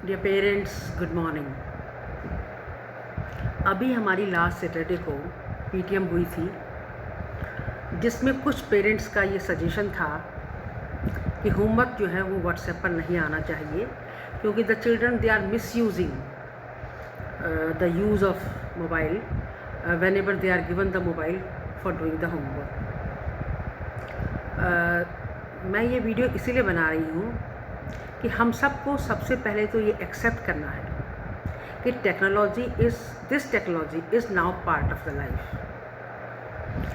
Dear parents, good morning. अभी हमारी last Saturday को पीटीएम हुई थी, जिसमें कुछ पेरेंट्स का ये सजेशन था कि होमवर्क जो है वो व्हाट्सएप पर नहीं आना चाहिए, क्योंकि the children they are misusing the use of mobile whenever they are given the mobile for doing the homework. मैं ये वीडियो इसीलिए बना रही हूँ कि हम सबको सबसे पहले तो ये एक्सेप्ट करना है कि this technology is now part of the life.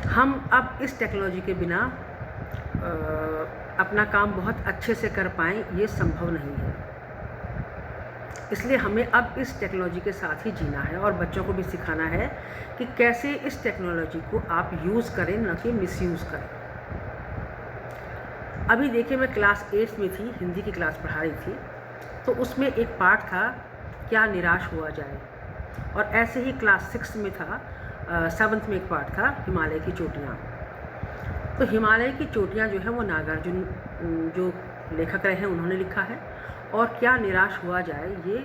हम अब इस टेक्नोलॉजी के बिना अपना काम बहुत अच्छे से कर पाएँ, ये संभव नहीं है। इसलिए हमें अब इस टेक्नोलॉजी के साथ ही जीना है और बच्चों को भी सिखाना है कि कैसे इस टेक्नोलॉजी को आप यूज़ करें, न कि मिसयूज़ करें। अभी देखिए, मैं क्लास 8 में थी, हिंदी की क्लास पढ़ा रही थी, तो उसमें एक पार्ट था क्या निराश हुआ जाए, और ऐसे ही क्लास 6 में था, 7th में एक पार्ट था हिमालय की चोटियाँ। तो हिमालय की चोटियाँ जो है वो नागार्जुन जो लेखक रहे हैं उन्होंने लिखा है, और क्या निराश हुआ जाए ये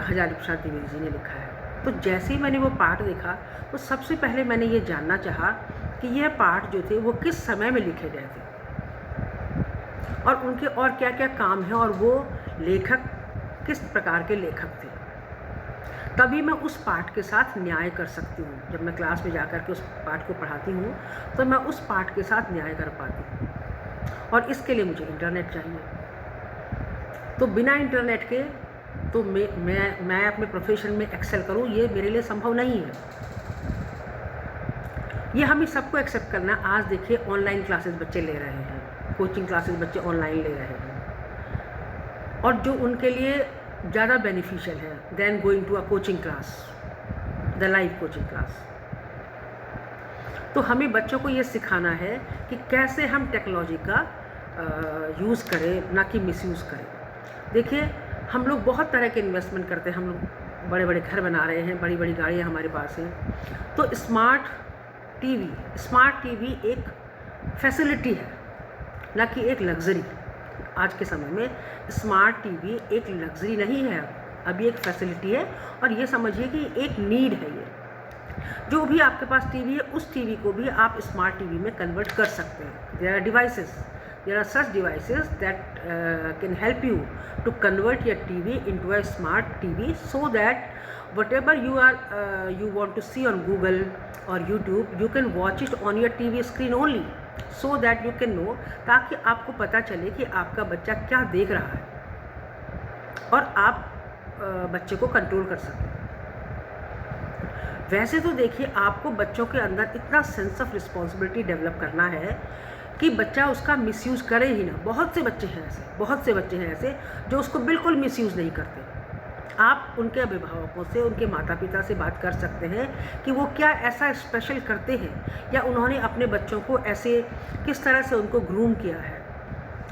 हजारी प्रसाद द्विवेदी जी ने लिखा है। तो जैसे ही मैंने वो पार्ट देखा तो सबसे पहले मैंने ये जानना चाहा कि यह पार्ट जो थे वो किस समय में लिखे गए थे और उनके और क्या क्या काम हैं, और वो लेखक किस प्रकार के लेखक थे। तभी मैं उस पाठ के साथ न्याय कर सकती हूँ। जब मैं क्लास में जाकर के उस पाठ को पढ़ाती हूँ तो मैं उस पाठ के साथ न्याय कर पाती हूँ, और इसके लिए मुझे इंटरनेट चाहिए। तो बिना इंटरनेट के तो मैं अपने प्रोफेशन में एक्सेल करूँ, ये मेरे लिए संभव नहीं है। ये हमें सबको एक्सेप्ट करना। आज देखिए, ऑनलाइन क्लासेस बच्चे ले रहे हैं, कोचिंग क्लासेस बच्चे ऑनलाइन ले रहे हैं, और जो उनके लिए ज़्यादा बेनिफिशियल है then going to a coaching class, the live coaching class. तो हमें बच्चों को ये सिखाना है कि कैसे हम टेक्नोलॉजी का यूज़ करें, ना कि मिसयूज़ करें। देखिए, हम लोग बहुत तरह के इन्वेस्टमेंट करते हैं। हम लोग बड़े बड़े घर बना रहे हैं, बड़ी बड़ी गाड़ियाँ हमारे पास हैं। तो स्मार्ट टीवी एक फैसिलिटी है, ना कि एक लग्ज़री। आज के समय में स्मार्ट टीवी एक लग्ज़री नहीं है, अभी एक फैसिलिटी है, और ये समझिए कि एक नीड है। ये जो भी आपके पास टीवी है, उस टीवी को भी आप स्मार्ट टीवी में कन्वर्ट कर सकते हैं। There are such devices that can help you to convert your TV into a smart TV, so that whatever you want to see on Google or YouTube, you can watch it on your TV screen only, so that you can know, ताकि आपको पता चले कि आपका बच्चा क्या देख रहा है और आप बच्चे को कंट्रोल कर सकें। वैसे तो देखिए, आपको बच्चों के अंदर इतना सेंस ऑफ रिस्पॉन्सिबिलिटी डेवलप करना है कि बच्चा उसका मिसयूज़ करे ही ना। बहुत से बच्चे हैं ऐसे जो उसको बिल्कुल मिसयूज़ नहीं करते। आप उनके अभिभावकों से, उनके माता पिता से बात कर सकते हैं कि वो क्या ऐसा स्पेशल करते हैं, या उन्होंने अपने बच्चों को ऐसे किस तरह से उनको ग्रूम किया है,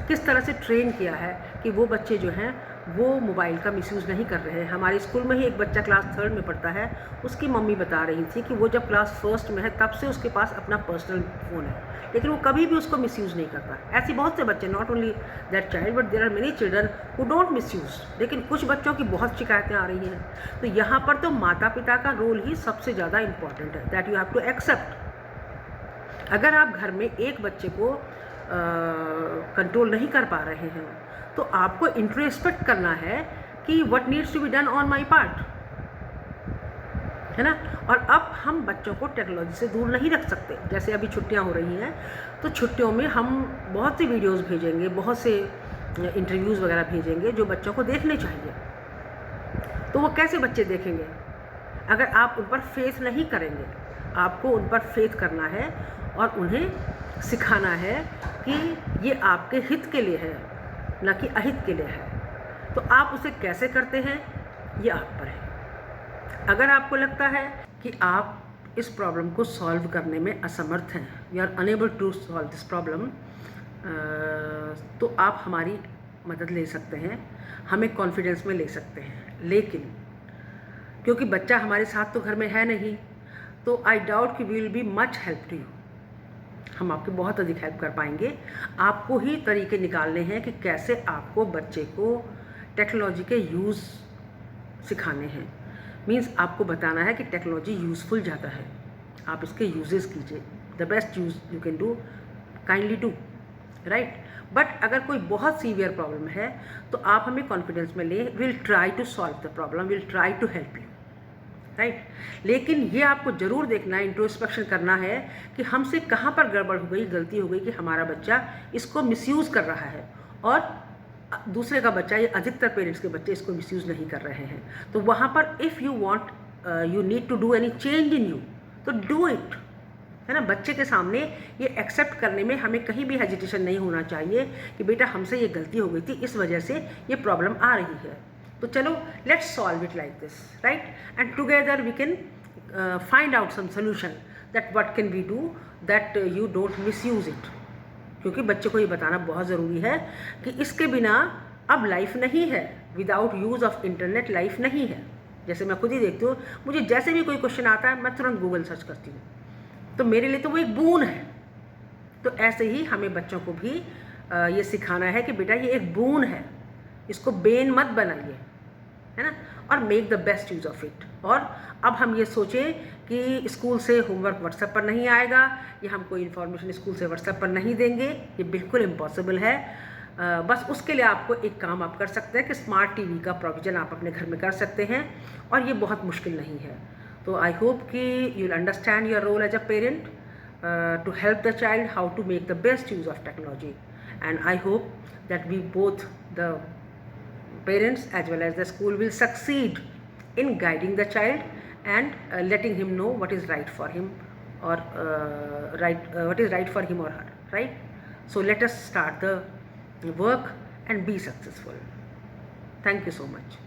किस तरह से ट्रेन किया है कि वो बच्चे जो हैं वो मोबाइल का मिसयूज़ नहीं कर रहे हैं। हमारे स्कूल में ही एक बच्चा क्लास 3rd में पढ़ता है, उसकी मम्मी बता रही थी कि वो जब क्लास 1st में है तब से उसके पास अपना पर्सनल फ़ोन है, लेकिन वो कभी भी उसको मिसयूज़ नहीं करता। ऐसे बहुत से बच्चे, not only that child but there are many children who don't misuse, लेकिन कुछ बच्चों की बहुत शिकायतें आ रही हैं। तो यहाँ पर तो माता पिता का रोल ही सबसे ज़्यादा इम्पॉर्टेंट है, that you have to accept. अगर आप घर में एक बच्चे को कंट्रोल नहीं कर पा रहे हैं तो आपको इंट्रोस्पेक्ट करना है कि what needs to be done on my part, है ना। और अब हम बच्चों को टेक्नोलॉजी से दूर नहीं रख सकते। जैसे अभी छुट्टियां हो रही हैं, तो छुट्टियों में हम बहुत सी वीडियोस भेजेंगे, बहुत से इंटरव्यूज़ वगैरह भेजेंगे जो बच्चों को देखने चाहिए। तो वो कैसे बच्चे देखेंगे अगर आप उन पर फेथ नहीं करेंगे? आपको उन पर फेथ करना है और उन्हें सिखाना है कि ये आपके हित के लिए है, ना कि अहित के लिए है। तो आप उसे कैसे करते हैं, ये आप पर है। अगर आपको लगता है कि आप इस प्रॉब्लम को सॉल्व करने में असमर्थ हैं, you are unable to solve this problem, तो आप हमारी मदद ले सकते हैं, हमें कॉन्फिडेंस में ले सकते हैं। लेकिन क्योंकि बच्चा हमारे साथ तो घर में है नहीं, तो आई डाउट कि we will be much help to you. हम आपकी बहुत अधिक हेल्प कर पाएंगे। आपको ही तरीके निकालने हैं कि कैसे आपको बच्चे को टेक्नोलॉजी के यूज़ सिखाने हैं। मीन्स आपको बताना है कि टेक्नोलॉजी यूज़फुल ज़्यादा है, आप इसके यूजेस कीजिए, the best use you can do, kindly do, right. But अगर कोई बहुत सीवियर प्रॉब्लम है तो आप हमें कॉन्फिडेंस में लें, will try to solve the problem, will try to help you, right. लेकिन ये आपको ज़रूर देखना है, इंट्रोस्पेक्शन करना है कि हमसे कहाँ पर गड़बड़ हो गई, गलती हो गई कि हमारा बच्चा इसको मिसयूज़ कर रहा है और दूसरे का बच्चा, ये अधिकतर पेरेंट्स के बच्चे इसको मिसयूज़ नहीं कर रहे हैं। तो वहाँ पर if you want, you need to do any change in you, तो डू इट, है ना। बच्चे के सामने ये एक्सेप्ट करने में हमें कहीं भी हेजिटेशन नहीं होना चाहिए कि बेटा हमसे ये गलती हो गई थी, इस वजह से ये प्रॉब्लम आ रही है, तो चलो let's solve it like this, right. And together we can find out some solution that what can we do that you don't misuse it. क्योंकि बच्चे को ये बताना बहुत ज़रूरी है कि इसके बिना अब लाइफ नहीं है, without use of internet life नहीं है। जैसे मैं खुद ही देखती हूँ, मुझे जैसे भी कोई क्वेश्चन आता है मैं तुरंत गूगल सर्च करती हूँ, तो मेरे लिए तो वो एक बून है। तो ऐसे ही हमें बच्चों को भी ये सिखाना है कि बेटा ये एक बून है, इसको बेन मत बनाइए, है ना, और make the best use of it. और अब हम ये सोचें कि स्कूल से होमवर्क व्हाट्सएप पर नहीं आएगा या हम कोई इन्फॉर्मेशन स्कूल से व्हाट्सएप पर नहीं देंगे, ये बिल्कुल इम्पॉसिबल है। बस उसके लिए आपको एक काम आप कर सकते हैं कि स्मार्ट टीवी का प्रोविज़न आप अपने घर में कर सकते हैं, और ये बहुत मुश्किल नहीं है। तो आई होप कि you will understand your role as a parent to help the child how to make the best use of technology, and I hope that we both, the parents as well as the school, will succeed in guiding the child and letting him know what is right for him, or what is right for him or her, right. So let us start the work and be successful. Thank you so much.